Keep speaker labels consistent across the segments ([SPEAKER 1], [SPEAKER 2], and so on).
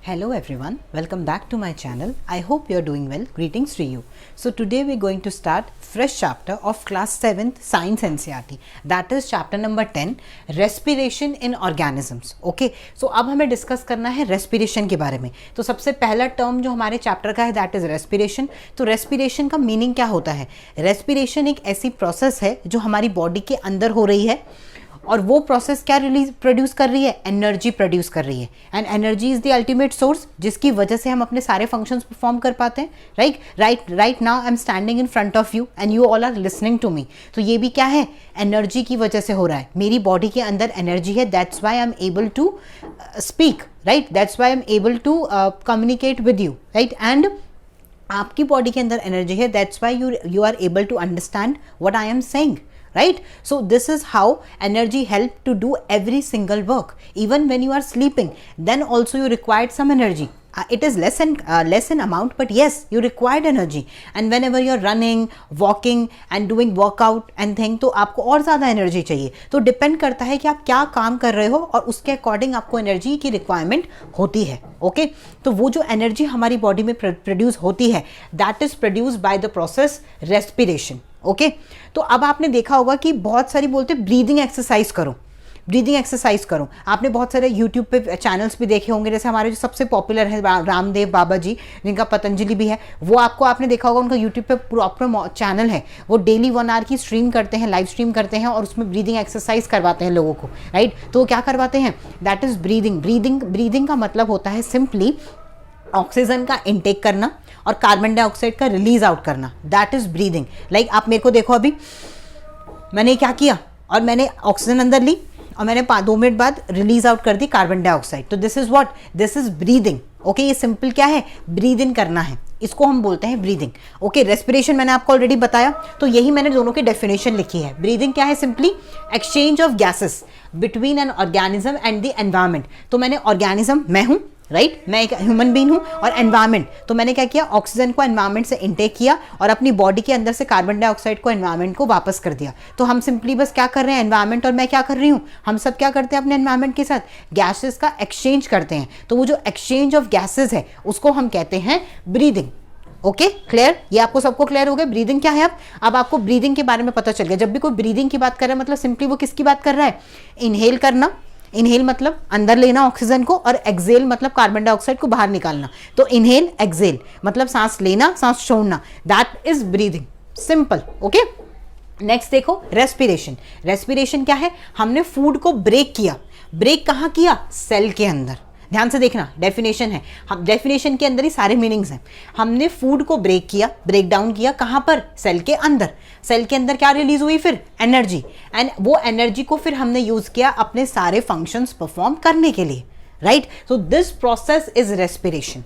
[SPEAKER 1] Hello everyone, welcome back to my channel. I hope you are doing well. Greetings to you. So today we are going to start fresh chapter of class 7th science NCERT. That is chapter number 10 respiration in organisms. Okay, so अब हमें discuss करना है respiration के बारे में. तो सबसे पहला टर्म जो हमारे चैप्टर का है दैट इज रेस्पिरेशन. तो रेस्पिरेशन का मीनिंग क्या होता है? रेस्पिरेशन एक ऐसी प्रोसेस है जो हमारी बॉडी के अंदर हो रही है और वो प्रोसेस क्या प्रोड्यूस कर रही है? एनर्जी प्रोड्यूस कर रही है. And energy is the ultimate source जिसकी वजह से हम अपने सारे फंक्शंस परफॉर्म कर पाते हैं. Right now I am standing in front of you and you all are listening to me. तो ये भी क्या है? एनर्जी की वजह से हो रहा है. मेरी बॉडी के अंदर एनर्जी है, that's why I am able to speak, right? That's why I am able to communicate with you, right? And आपकी बॉडी के अंदर एनर्जी है, that's why you are able to understand what I am saying. Right? So this is how energy help to do every single work. Even when you are sleeping, then also you required some energy. It is less in amount, but yes, you required energy. And whenever you are running, walking and doing workout and thing, तो आपको और ज़्यादा energy चाहिए. तो depend करता है कि आप क्या काम कर रहे हो और उसके according आपको energy की requirement होती है. Okay? तो वो जो energy हमारी body में produce होती है, that is produced by the process respiration. Okay तो अब आपने देखा होगा कि बहुत सारी बोलते ब्रीदिंग एक्सरसाइज करो, ब्रीदिंग एक्सरसाइज करो. आपने बहुत सारे यूट्यूब पे चैनल्स भी देखे होंगे, जैसे हमारे जो सबसे पॉपुलर है रामदेव बाबा जी, जिनका पतंजलि भी है, वो आपने देखा होगा उनका यूट्यूब पे प्रॉपर चैनल है. वो डेली 1 आवर की स्ट्रीम करते हैं, लाइव स्ट्रीम करते हैं और उसमें ब्रीदिंग एक्सरसाइज करवाते हैं लोगों को, राइट? तो क्या करवाते हैं? That is breathing. ब्रीदिंग का मतलब होता है सिंपली ऑक्सीजन का इनटेक करना और कार्बन डाइऑक्साइड का रिलीज आउट करना. That is breathing. लाइक आप मेरे को देखो, अभी मैंने क्या किया और मैंने ऑक्सीजन अंदर ली और मैंने 2 मिनट बाद रिलीज आउट कर दी कार्बन डाइऑक्साइड. तो this is what? This is breathing. Okay, ये सिंपल क्या है? ब्रीद इन करना है, इसको हम बोलते हैं ब्रीदिंग. ओके, रेस्पिरेशन मैंने आपको ऑलरेडी बताया, तो यही मैंने दोनों की डेफिनेशन लिखी है. ब्रीदिंग क्या है? Simply exchange of gases between an organism and the environment. तो मैंने ऑर्गेनिज्म मैं हूँ, राइट? मैं एक ह्यूमन बीइंग हूँ और एनवायरमेंट, तो मैंने क्या किया? ऑक्सीजन को एनवायरमेंट से इनटेक किया और अपनी बॉडी के अंदर से कार्बन डाइऑक्साइड को एनवायरमेंट को वापस कर दिया. तो हम सिंपली बस क्या कर रहे हैं? एनवायरमेंट और मैं क्या कर रही हूँ? हम सब क्या करते हैं अपने एनवायरमेंट के साथ? गैसेस का एक्सचेंज करते हैं. तो वो जो एक्सचेंज ऑफ गैसेस है उसको हम कहते हैं ब्रीदिंग. Okay, clear? ये आपको सबको क्लियर हो गया ब्रीदिंग क्या है? अब आपको ब्रीदिंग के बारे में पता चल गया. जब भी कोई ब्रीदिंग की बात कर रहा है मतलब सिंपली वो किसकी बात कर रहा है? इनहेल करना. इनहेल मतलब अंदर लेना ऑक्सीजन को और एक्सेल मतलब कार्बन डाइऑक्साइड को बाहर निकालना. तो इनहेल एक्सेल मतलब सांस लेना, सांस छोड़ना. That is breathing. Simple. Okay, next देखो रेस्पिरेशन. रेस्पिरेशन क्या है? हमने फूड को ब्रेक किया. ब्रेक कहाँ किया? सेल के अंदर. ध्यान से देखना, डेफिनेशन है. हम डेफिनेशन के अंदर ही सारे मीनिंग्स हैं. हमने फूड को ब्रेक किया, ब्रेक डाउन किया. कहाँ पर? सेल के अंदर. सेल के अंदर क्या रिलीज हुई? फिर एनर्जी. एंड वो एनर्जी को फिर हमने यूज किया अपने सारे फंक्शंस परफॉर्म करने के लिए, right? So this process is respiration.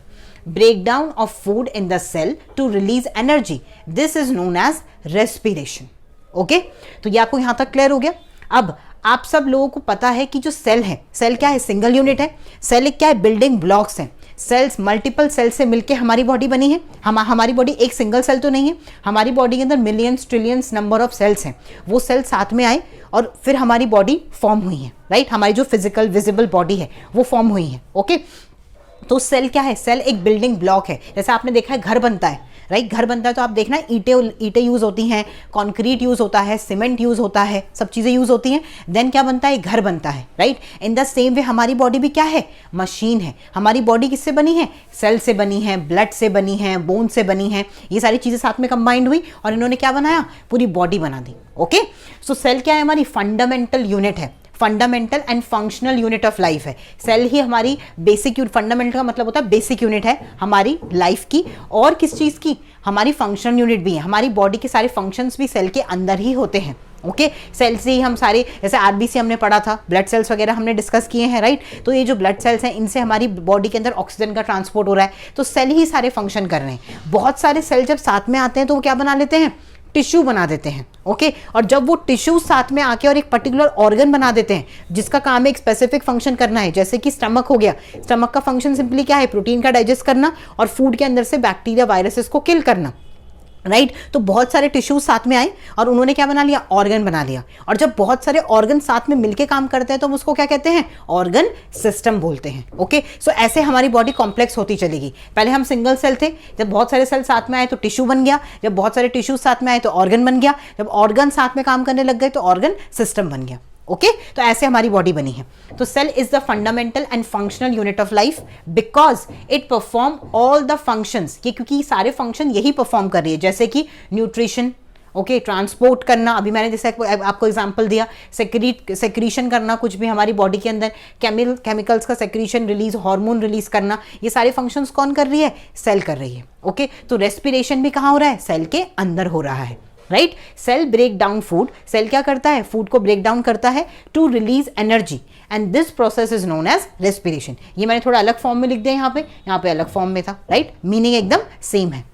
[SPEAKER 1] Breakdown of food in the cell to release energy, this is known as respiration. Okay, तो ये आपको यहां तक क्लियर हो गया. अब आप सब लोगों को पता है कि जो सेल है, सेल क्या है? सिंगल यूनिट है. सेल एक क्या है? बिल्डिंग ब्लॉक्स हैं. सेल्स मल्टीपल सेल से मिलके हमारी बॉडी बनी है. हमारी बॉडी एक सिंगल सेल तो नहीं है. हमारी बॉडी के अंदर millions trillions number of cells हैं. वो सेल साथ में आए और फिर हमारी बॉडी फॉर्म हुई है, राइट? हमारी जो फिजिकल विजिबल बॉडी है वो फॉर्म हुई है. ओके, तो सेल क्या है? सेल एक बिल्डिंग ब्लॉक है. जैसे आपने देखा है घर बनता है, राइट? घर बनता है तो आप देखना ईंटें यूज होती हैं, कंक्रीट यूज होता है, सीमेंट यूज होता है, सब चीजें यूज होती हैं. देन क्या बनता है? घर बनता है, right? In the same way हमारी बॉडी भी क्या है? मशीन है. हमारी बॉडी किससे बनी है? सेल से बनी है, ब्लड से बनी है, बोन से बनी है. ये सारी चीजें साथ में कंबाइंड हुई और इन्होंने क्या बनाया? पूरी बॉडी बना दी. ओके, सो सेल क्या है? हमारी फंडामेंटल यूनिट है. Fundamental and functional unit of life है. सेल ही हमारी बेसिक यूनिट, फंडामेंटल का मतलब होता है बेसिक यूनिट है हमारी लाइफ की. और किस चीज़ की? हमारी फंक्शनल यूनिट भी है. हमारी बॉडी के सारे फंक्शंस भी सेल के अंदर ही होते हैं. ओके, सेल से ही हम सारे, जैसे आरबीसी हमने पढ़ा था, ब्लड सेल्स वगैरह हमने डिस्कस किए हैं, राइट? तो ये जो ब्लड सेल्स हैं इनसे हमारी बॉडी के अंदर ऑक्सीजन का ट्रांसपोर्ट हो रहा है. तो सेल ही सारे फंक्शन कर रहे हैं. बहुत सारे सेल जब साथ में आते हैं तो वो क्या बना लेते हैं? टिश्यू बना देते हैं. ओके, और जब वो टिश्यू साथ में आके और एक पर्टिकुलर ऑर्गन बना देते हैं जिसका काम है एक स्पेसिफिक फंक्शन करना है, जैसे कि स्टमक हो गया. स्टमक का फंक्शन सिंपली क्या है? प्रोटीन का डाइजेस्ट करना और फूड के अंदर से बैक्टीरिया वायरसेस को किल करना. राइट तो बहुत सारे टिश्यूज साथ में आए और उन्होंने क्या बना लिया, ऑर्गन बना लिया। और जब बहुत सारे ऑर्गन साथ में मिलके काम करते हैं तो हम उसको क्या कहते हैं, ऑर्गन सिस्टम बोलते हैं। ओके सो ऐसे हमारी बॉडी कॉम्प्लेक्स होती चलेगी। पहले हम सिंगल सेल थे, जब बहुत सारे सेल साथ में आए तो टिश्यू बन गया, जब बहुत सारे टिश्यूज साथ में आए तो ऑर्गन बन गया, जब ऑर्गन साथ में काम करने लग गए तो ऑर्गन सिस्टम बन गया। ओके तो ऐसे हमारी बॉडी बनी है। तो cell is the fundamental and functional unit of life because it perform all the functions, ये क्योंकि सारे फंक्शन यही परफॉर्म कर रही है, जैसे कि न्यूट्रिशन, ओके ट्रांसपोर्ट करना, अभी मैंने जैसे आपको एग्जांपल दिया, सेक्रीशन करना कुछ भी हमारी बॉडी के अंदर, केमिकल्स का सेक्रीशन रिलीज, हार्मोन रिलीज करना, ये सारे फंक्शंस कौन कर रही है, सेल कर रही है। ओके तो रेस्पिरेशन भी कहाँ हो रहा है, सेल के अंदर हो रहा है। Right cell break down food, cell क्या करता है, फूड को ब्रेक डाउन करता है to release energy and this process is known as respiration. ये मैंने थोड़ा अलग फॉर्म में लिख दिया, यहाँ पे अलग फॉर्म में था। राइट मीनिंग एकदम सेम है।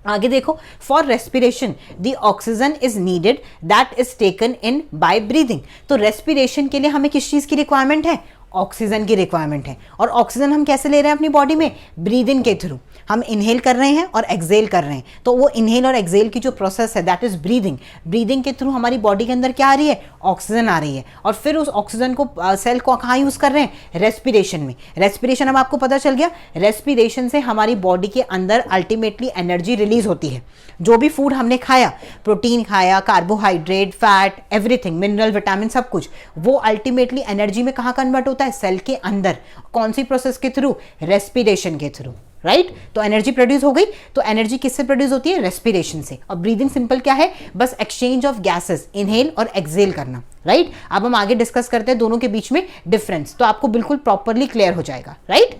[SPEAKER 1] आगे देखो, for respiration the oxygen is needed that is taken in by breathing. तो रेस्पिरेशन के लिए हमें किस चीज की रिक्वायरमेंट है, ऑक्सीजन की रिक्वायरमेंट है। और ऑक्सीजन हम कैसे ले रहे हैं अपनी बॉडी में, ब्रीदिंग के थ्रू। हम इनहेल कर रहे हैं और एक्सेल कर रहे हैं, तो वो इनहेल और एक्सेल की जो प्रोसेस है दैट इज ब्रीदिंग। ब्रीदिंग के थ्रू हमारी बॉडी के अंदर क्या आ रही है, ऑक्सीजन आ रही है, और फिर उस ऑक्सीजन को सेल को कहाँ यूज कर रहे हैं, रेस्पिरेशन में। रेस्पिरेशन अब आपको पता चल गया, रेस्पिरेशन से हमारी बॉडी के अंदर अल्टीमेटली एनर्जी रिलीज होती है। जो भी फूड हमने खाया, प्रोटीन खाया, carbohydrate, fat, everything, mineral, vitamin, सब कुछ, वो अल्टीमेटली एनर्जी में कहाँ कन्वर्ट होता है, सेल के अंदर। कौन सी प्रोसेस के थ्रू, रेस्पिरेशन के थ्रू। राइट तो एनर्जी प्रोड्यूस हो गई। तो एनर्जी किससे प्रोड्यूस होती है, रेस्पिरेशन से। और ब्रीदिंग सिंपल क्या है, बस एक्सचेंज ऑफ गैसेस, इनहेल और एक्सेल करना। राइट अब हम आगे डिस्कस करते हैं दोनों के बीच में डिफरेंस, तो आपको बिल्कुल प्रॉपरली क्लियर हो जाएगा। राइट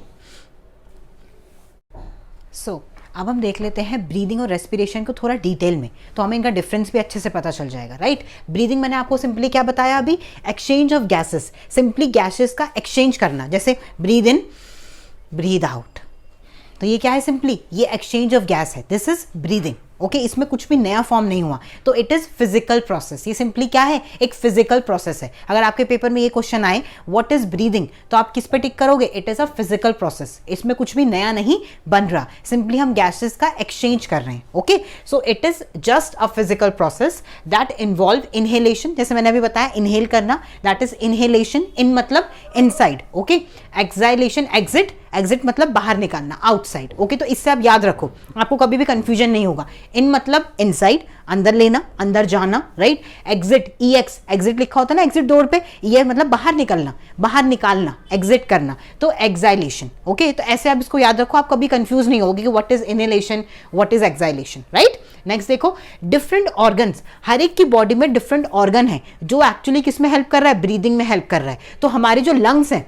[SPEAKER 1] सो अब हम देख लेते हैं ब्रीदिंग और रेस्पिरेशन को थोड़ा डिटेल में, तो हमें इनका डिफरेंस भी अच्छे से पता चल जाएगा। राइट ब्रीदिंग मैंने आपको सिंपली क्या बताया अभी, exchange of gases, simply gases का एक्सचेंज करना, जैसे ब्रीद इन ब्रीद आउट। तो ये क्या है, सिंपली ये एक्सचेंज ऑफ गैस है, दिस इज ब्रीदिंग। ओके इसमें कुछ भी नया फॉर्म नहीं हुआ, तो इट इज फिजिकल प्रोसेस। ये सिंपली क्या है, एक फिजिकल प्रोसेस है। अगर आपके पेपर में ये क्वेश्चन आए व्हाट इज ब्रीदिंग, तो आप किस पे टिक करोगे, it is a physical process. इसमें कुछ भी नया नहीं बन रहा, सिंपली हम गैसेस का एक्सचेंज कर रहे हैं। Okay so it is just a physical process that involve inhalation, जैसे मैंने अभी बताया इनहेल करना, दैट इज इनहेलेशन, इन मतलब इनसाइड। ओके एक्साइलेशन, एग्जिट, एग्जिट मतलब बाहर निकालना, आउटसाइड। ओके तो इससे आप याद रखो, आपको कभी भी कंफ्यूजन नहीं होगा। इन मतलब इनसाइड, अंदर लेना, अंदर जाना। राइट एग्जिट, ई एक्स, एग्जिट लिखा होता है ना एग्जिट डोर पे, ये मतलब बाहर निकलना, बाहर निकालना, एग्जिट करना, तो एक्साइलेशन। ओके तो ऐसे आप इसको याद रखो, आप कभी कंफ्यूज नहीं होगी कि what is inhalation, what is exhalation. Right next देखो, डिफरेंट ऑर्गन्स, हर एक की बॉडी में डिफरेंट ऑर्गन है जो एक्चुअली किस में हेल्प कर रहा है, ब्रीदिंग में हेल्प कर रहा है। तो हमारे जो लंग्स हैं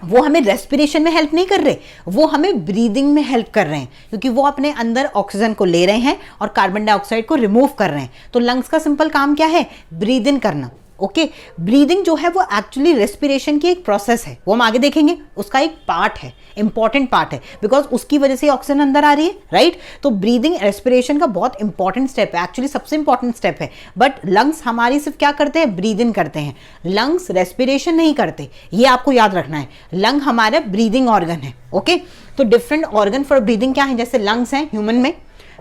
[SPEAKER 1] वो हमें रेस्पिरेशन में हेल्प नहीं कर रहे, वो हमें ब्रीदिंग में हेल्प कर रहे हैं, क्योंकि वो अपने अंदर ऑक्सीजन को ले रहे हैं और कार्बन डाइऑक्साइड को रिमूव कर रहे हैं। तो लंग्स का सिंपल काम क्या है, ब्रीद इन करना। ओके ब्रीदिंग जो है वो एक्चुअली रेस्पिरेशन की एक प्रोसेस है, वो हम आगे देखेंगे, उसका एक पार्ट है, इंपॉर्टेंट पार्ट है, बिकॉज उसकी वजह से ऑक्सीजन अंदर आ रही है। राइट तो ब्रीदिंग रेस्पिरेशन का बहुत इंपॉर्टेंट स्टेप है, एक्चुअली सबसे इंपॉर्टेंट स्टेप है। बट लंग्स हमारी सिर्फ क्या करते हैं, ब्रीद इन करते हैं, लंग्स रेस्पिरेशन नहीं करते, ये आपको याद रखना है। लंग हमारा ब्रीदिंग ऑर्गन है। ओके तो डिफरेंट ऑर्गन फॉर ब्रीदिंग क्या है, जैसे लंग्स हैं ह्यूमन में,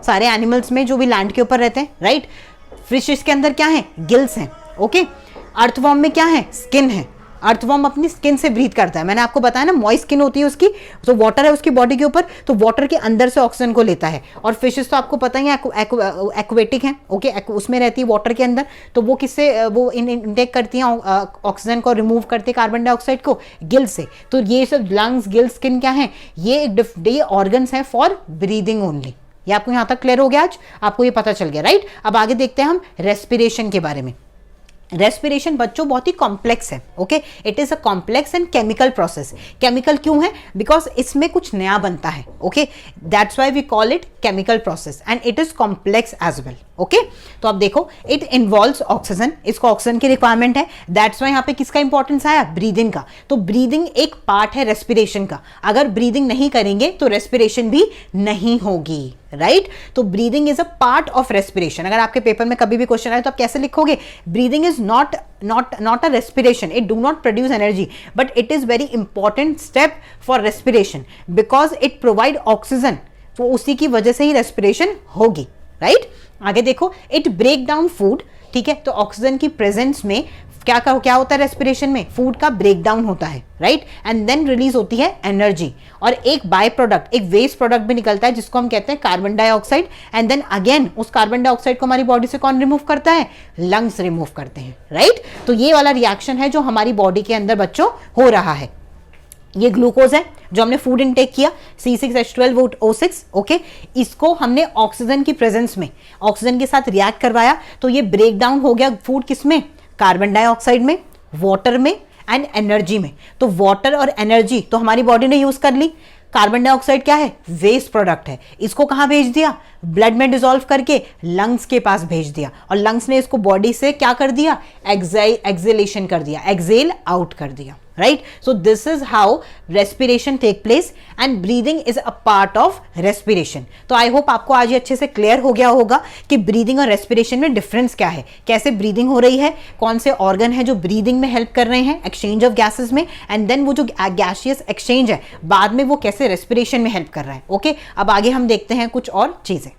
[SPEAKER 1] सारे एनिमल्स में जो भी लैंड के ऊपर रहते हैं। राइट फिशेस के अंदर क्या है, गिल्स हैं। ओके अर्थवॉर्म में क्या है, स्किन है, अर्थवॉर्म अपनी स्किन से ब्रीथ करता है। मैंने आपको बताया ना मॉइस्ट स्किन होती है उसकी, तो वाटर है उसकी बॉडी के ऊपर, तो वाटर के अंदर से ऑक्सीजन को लेता है। और फिशेस तो आपको पता ही है एक्वेटिक हैं। ओके उसमें रहती है वाटर के अंदर, तो वो किससे वो इनटेक करती हैं ऑक्सीजन को, रिमूव करती है कार्बन डाइऑक्साइड को गिल से। तो ये सब लंग्स, गिल, स्किन क्या है, ये ऑर्गन्स हैं फॉर ब्रीदिंग ओनली। ये आपको यहाँ तक क्लियर हो गया, आज आपको ये पता चल गया। राइट अब आगे देखते हैं हम रेस्पिरेशन के बारे में। रेस्पिरेशन बच्चों बहुत ही कॉम्प्लेक्स है। Okay it is a complex and chemical process. Chemical क्यों है, बिकॉज इसमें कुछ नया बनता है। Okay that's why we call it chemical process and it is complex as well. Okay तो अब देखो, इट इन्वॉल्व्स ऑक्सीजन, इसको ऑक्सीजन की रिक्वायरमेंट है, दैट्स व्हाई यहाँ पे किसका इंपॉर्टेंस आया, ब्रीदिंग का। तो ब्रीदिंग एक पार्ट है रेस्पिरेशन का, अगर ब्रीदिंग नहीं करेंगे तो रेस्पिरेशन भी नहीं होगी। राइट तो breathing is a part of respiration. अगर आपके पेपर में कभी भी क्वेश्चन आए तो आप कैसे लिखोगे, breathing is not a respiration, it do not produce energy, but it is very important step for respiration because it provide oxygen, तो उसी की वजह से ही रेस्पिरेशन होगी। राइट। आगे देखो, इट ब्रेक डाउन फूड, ठीक है, तो ऑक्सीजन की प्रेजेंस में क्या होता है रेस्पिरेशन में, फूड का ब्रेक डाउन होता है, राइट, एंड देन रिलीज होती है एनर्जी, और एक बाय प्रोडक्ट, एक वेस्ट प्रोडक्ट भी निकलता है जिसको हम कहते हैं carbon dioxide, and then again उस कार्बन डाइऑक्साइड को हमारी बॉडी से कौन रिमूव करता है, लंग्स रिमूव करते हैं, राइट। तो ये वाला रिएक्शन है जो हमारी बॉडी के अंदर बच्चों हो रहा है। ये ग्लूकोज है जो हमने फूड इनटेक किया, C6H12O6, ओके, इसको हमने ऑक्सीजन की प्रेजेंस में ऑक्सीजन के साथ रिएक्ट करवाया, तो ये ब्रेक डाउन हो गया फूड किसमें, कार्बन डाइऑक्साइड में, वाटर में एंड एनर्जी में। तो वाटर और एनर्जी तो हमारी बॉडी ने यूज कर ली, कार्बन डाइऑक्साइड क्या है, वेस्ट प्रोडक्ट है, इसको कहां भेज दिया, ब्लड में डिसॉल्व करके लंग्स के पास भेज दिया, और लंग्स ने इसको बॉडी से क्या कर दिया, एक्सेलेशन कर दिया, एक्सेल आउट कर दिया, right? So this is how respiration take place and breathing is a part of respiration. तो I hope आपको आज ये अच्छे से क्लियर हो गया होगा कि ब्रीदिंग और रेस्पिरेशन में डिफरेंस क्या है, कैसे ब्रीदिंग हो रही है, कौन से ऑर्गन है जो ब्रीदिंग में हेल्प कर रहे हैं एक्सचेंज ऑफ गैसेस में, एंड देन वो जो गैसियस एक्सचेंज है बाद में वो कैसे रेस्पिरेशन में हेल्प कर रहा है। ओके, अब आगे हम देखते हैं कुछ और चीजें।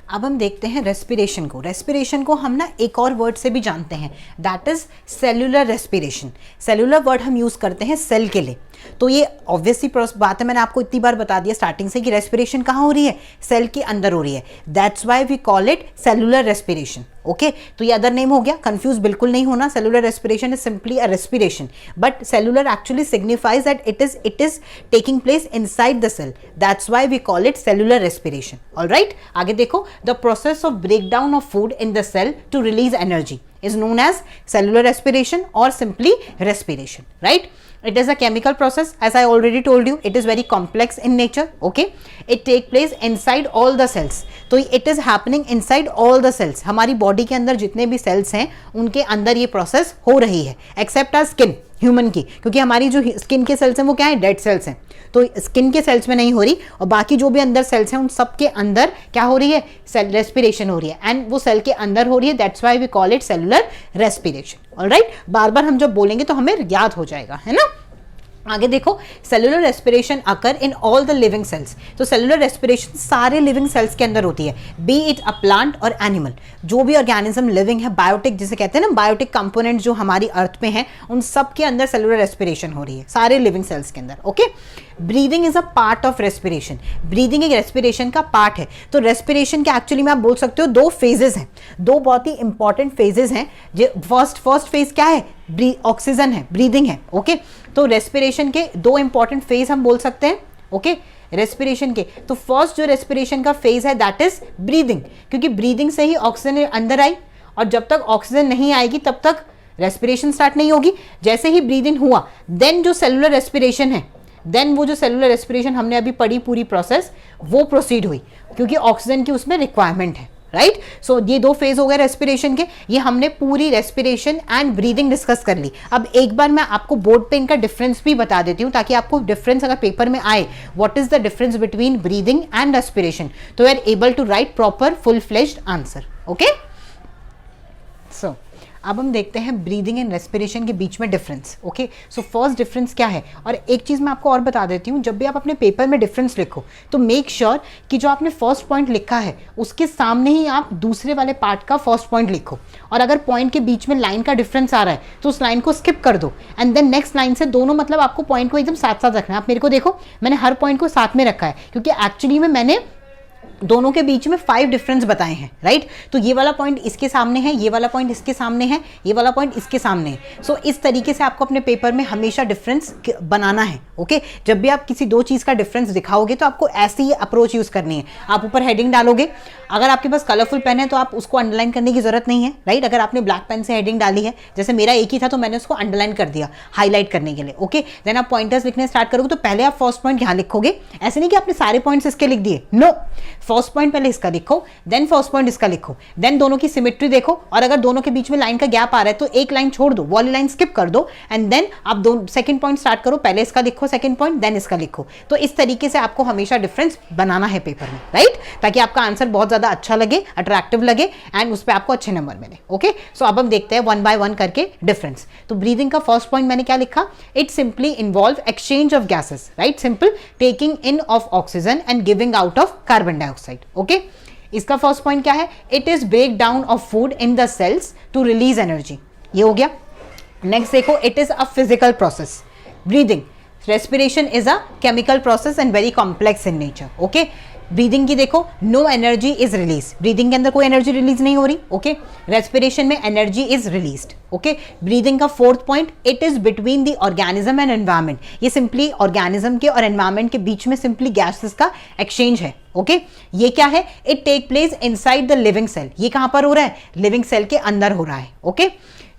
[SPEAKER 1] अब हम देखते हैं रेस्पिरेशन को। रेस्पिरेशन को हम ना एक और वर्ड से भी जानते हैं, that is cellular respiration. Cellular word हम यूज करते हैं सेल के लिए, तो ये ऑब्वियसली बात है, मैंने आपको इतनी बार बता दिया स्टार्टिंग से कि रेस्पिरेशन कहाँ हो रही है, सेल के अंदर हो रही है, that's why we call it cellular respiration. Okay, तो ये अदर नेम हो गया, कंफ्यूज बिल्कुल नहीं होना, cellular respiration is simply a respiration, but cellular actually signifies that it is taking place inside the cell, that's why we call it cellular respiration. Alright, आगे देखो, the process of breakdown of food in the cell to release energy is known as cellular respiration or simply respiration, right? It is a chemical process, as I already told you, it is very complex in nature, okay? It take place inside all the cells, तो it is happening inside all the cells, हमारी body के अंदर जितने भी sales हैं उनके अंदर ये प्रोसेस हो रही है, एक्सेप्ट आर स्किन, ह्यूमन की, क्योंकि हमारी जो स्किन के सेल्स हैं वो क्या है, डेड सेल्स हैं, तो स्किन के सेल्स में नहीं हो रही, और बाकी जो भी अंदर सेल्स हैं उन सब के अंदर क्या हो रही है, सेल रेस्पिरेशन हो रही है, एंड वो सेल के अंदर हो रही है, that's why we call it cellular respiration. Alright, बार बार हम जब बोलेंगे तो हमें याद हो जाएगा, है ना। आगे देखो, cellular respiration occur in all the living cells, तो सेलुलर रेस्पिरेशन सारे लिविंग सेल्स के अंदर होती है, बी इट अ प्लांट और एनिमल, जो भी ऑर्गेनिज्म लिविंग है, बायोटिक जिसे कहते हैं ना, बायोटिक कंपोनेंट जो हमारी अर्थ पे हैं उन सब के अंदर सेलुलर रेस्पिरेशन हो रही है, सारे लिविंग सेल्स के अंदर। Okay, breathing is a part of respiration, breathing एक रेस्पिरेशन का पार्ट है, तो रेस्पिरेशन के एक्चुअली में आप बोल सकते हो दो फेजेस हैं, दो बहुत ही इंपॉर्टेंट फेजेस हैं। फर्स्ट फेज क्या है, ऑक्सीजन है, ब्रीदिंग है, ओके, तो रेस्पिरेशन के दो इंपॉर्टेंट फेज हम बोल सकते हैं, ओके, रेस्पिरेशन के। तो फर्स्ट जो रेस्पिरेशन का फेज है दैट इज ब्रीदिंग, क्योंकि ब्रीदिंग से ही ऑक्सीजन अंदर आई, और जब तक ऑक्सीजन नहीं आएगी तब तक रेस्पिरेशन स्टार्ट नहीं होगी। जैसे ही ब्रीदिंग हुआ देन जो सेलुलर रेस्पिरेशन है, देन वो जो सेलुलर रेस्पिरेशन हमने अभी पढ़ी पूरी प्रोसेस, वो प्रोसीड हुई, क्योंकि ऑक्सीजन की उसमें रिक्वायरमेंट है, राइट। सो ये दो फेज हो गए रेस्पिरेशन के, ये हमने पूरी रेस्पिरेशन एंड ब्रीदिंग डिस्कस कर ली। अब एक बार मैं आपको बोर्ड पे इनका डिफरेंस भी बता देती हूँ, ताकि आपको डिफरेंस अगर पेपर में आए, what is the difference between breathing and respiration, तो you are able to write proper full fledged answer. Okay, so अब हम देखते हैं ब्रीदिंग एंड रेस्पिरेशन के बीच में difference. Okay, so first difference क्या है, और एक चीज़ मैं आपको और बता देती हूँ, जब भी आप अपने पेपर में डिफरेंस लिखो तो मेक श्योर कि जो आपने फर्स्ट पॉइंट लिखा है उसके सामने ही आप दूसरे वाले पार्ट का फर्स्ट पॉइंट लिखो, और अगर पॉइंट के बीच में लाइन का डिफरेंस आ रहा है तो उस लाइन को स्किप कर दो, एंड देन नेक्स्ट लाइन से दोनों, मतलब आपको पॉइंट को एकदम साथ साथ रखना है। आप मेरे को देखो, मैंने हर पॉइंट को साथ में रखा है, क्योंकि एक्चुअली में मैंने दोनों के बीच में 5 डिफरेंस बताए हैं, राइट। तो ये वाला पॉइंट इसके सामने है, ये वाला पॉइंट इसके सामने है, ये वाला पॉइंट इसके सामने है। सो इस तरीके से आपको अपने पेपर में हमेशा डिफरेंस बनाना है। ओके, जब भी आप किसी दो चीज़ का डिफरेंस दिखाओगे तो आपको ऐसी ही अप्रोच यूज़ करनी है। आप ऊपर हेडिंग डालोगे, अगर आपके पास कलरफुल पेन है तो आप उसको अंडरलाइन करने की जरूरत नहीं है, राइट। अगर आपने ब्लैक पेन से हेडिंग डाली है, जैसे मेरा एक ही था तो मैंने उसको अंडरलाइन कर दिया हाईलाइट करने के लिए। ओके, देन आप पॉइंटर्स लिखने स्टार्ट करोगे तो पहले आप फर्स्ट पॉइंट यहाँ लिखोगे, ऐसे नहीं कि आपने सारे पॉइंट्स इसके लिख दिए, नो, फर्स्ट पॉइंट पहले इसका लिखो, देन फर्स्ट पॉइंट इसका लिखो, देन दोनों की सिमेट्री देखो, और अगर दोनों के बीच में लाइन का गैप आ रहा है तो एक लाइन छोड़ दो, वाली लाइन स्किप कर दो, एंड देन आप दो सेकंड पॉइंट स्टार्ट करो, पहले इसका लिखो सेकंड पॉइंट, देन इसका लिखो। तो इस तरीके से आपको हमेशा डिफरेंस बनाना है पेपर में, राइट, ताकि आपका आंसर बहुत ज्यादा अच्छा लगे, अट्रैक्टिव लगे, एंड उस पर आपको अच्छे नंबर मिले। ओके, सो अब हम देखते हैं वन बाय वन करके डिफरेंस। तो ब्रीदिंग का फर्स्ट पॉइंट मैंने क्या लिखा, it simply involve exchange of gases, right, simple, taking in of oxygen and giving out of carbon dioxide. Okay, इसका फर्स्ट पॉइंट क्या है, it is break down of food in the cells to release energy, ये हो गया। Next देखो, it is a physical process, breathing, respiration is a chemical process and very complex in nature. Okay, breathing की देखो, no energy is release, breathing के अंदर कोई energy release नहीं हो रही। ओके, रेस्पिरेशन में energy is released. Okay, breathing का fourth point, it is between the organism and environment, ये सिंपली ऑर्गेनिज्म के और एनवायरमेंट के बीच में सिंपली गैसेस का एक्सचेंज है। ओके, ये क्या है, it take place inside the living cell, ये कहां पर हो रहा है, लिविंग सेल के अंदर हो रहा है। ओके,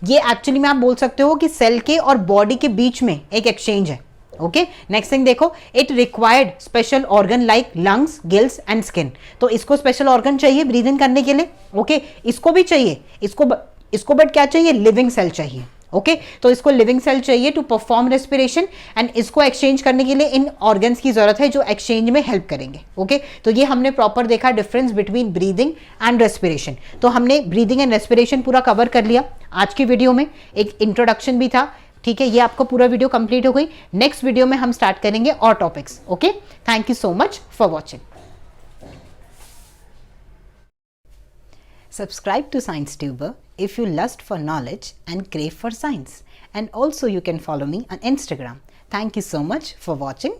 [SPEAKER 1] ये एक्चुअली में आप बोल सकते हो कि सेल के और बॉडी के बीच में एक एक्सचेंज है। ओके, नेक्स्ट थिंग देखो, it required special organ like lungs, gills and skin, तो इसको स्पेशल ऑर्गन चाहिए ब्रीदिंग करने के लिए। ओके, इसको भी चाहिए, इसको बट क्या चाहिए, लिविंग सेल चाहिए। ओके, तो इसको लिविंग सेल चाहिए टू परफॉर्म रेस्पिरेशन, एंड इसको एक्सचेंज करने के लिए इन ऑर्गन्स की जरूरत है जो एक्सचेंज में हेल्प करेंगे। ओके, तो ये हमने प्रॉपर देखा difference between breathing and respiration. तो हमने ब्रीदिंग एंड रेस्पिरेशन पूरा कवर कर लिया आज की वीडियो में, एक इंट्रोडक्शन भी था, ठीक है, ये आपको पूरा वीडियो कंप्लीट हो गई। नेक्स्ट वीडियो में हम स्टार्ट करेंगे और topics. Okay, thank you so much for watching. Subscribe to ScienceTuber if you lust for knowledge and crave for science. And also you can follow me on Instagram. Thank you so much for watching.